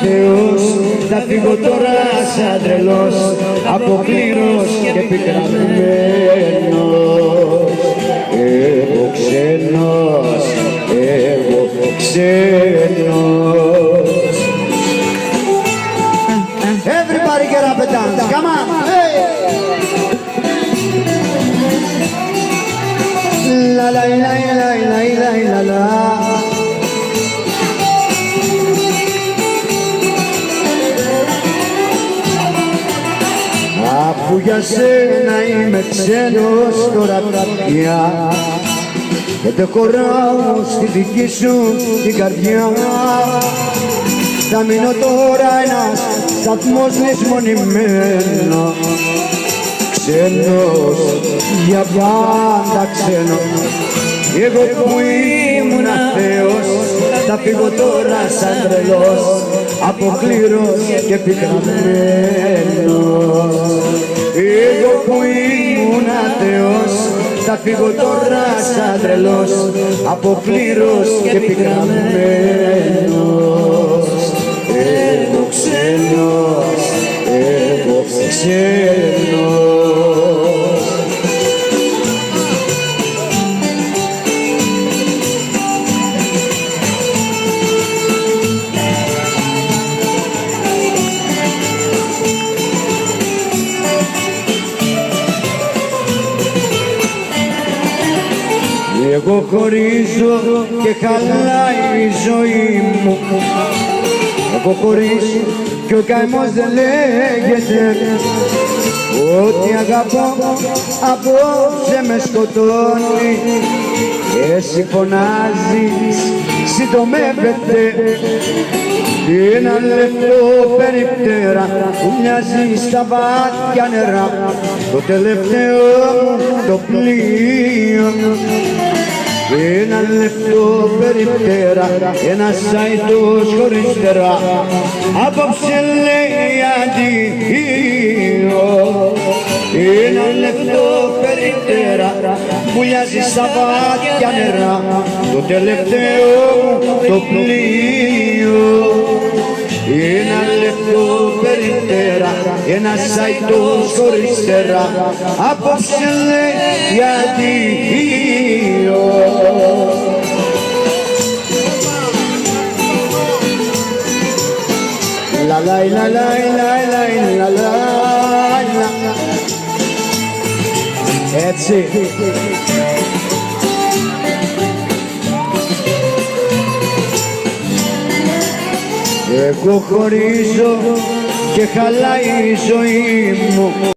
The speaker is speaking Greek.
Θεός, θα φύγω τώρα σαν τρελός, αποκλήρος και πικραμένος. Εγώ ξένος, εγώ ξένος. Everybody get up and dance, come on! Hey! La la la la la la la la. Αφού για σένα είμαι ξένος τώρα πια και το χωράω στη δική σου την καρδιά, θα μείνω τώρα ένας σταθμός λησμονημένο, ξένος, για πάντα ξένος. Εγώ που ήμουνα Θεός, θα φύγω τώρα σαν τρελός, αποκλήρος και πικραμένος. Εγώ που ήμουνα Θεός, θα φύγω τώρα σαν τρελός, αποκλήρος και πικραμένος. Εγώ ξένος, εγώ ξένος. Εγώ χωρίζω και χαλάει η ζωή μου. Εγώ χωρίζω και ο καημός δεν λέγεται. Ό,τι αγαπώ απόψε με σκοτώνει. Εσύ φωνάζεις, συντομεύεται. Ένα λεπτό περιπτέρα που μοιάζει στα βάθια νερά, το τελευταίο το πλοίο. Ένα λεπτό περιπτέρα, ένας αϊτός χωρίς τερά, απόψε λέει αντίο. Ένα λεπτό περιπτέρα που μοιάζει στα βάθια νερά, το τελευταίο το πλοίο. Ένα λεπτό περιπτέρα, ένας αϊτός χωρίς τερά, απόψε λέει αντίο. La la la la la la la la. Έτσι. Εγώ χωρίζω και χαλάει η ζωή μου.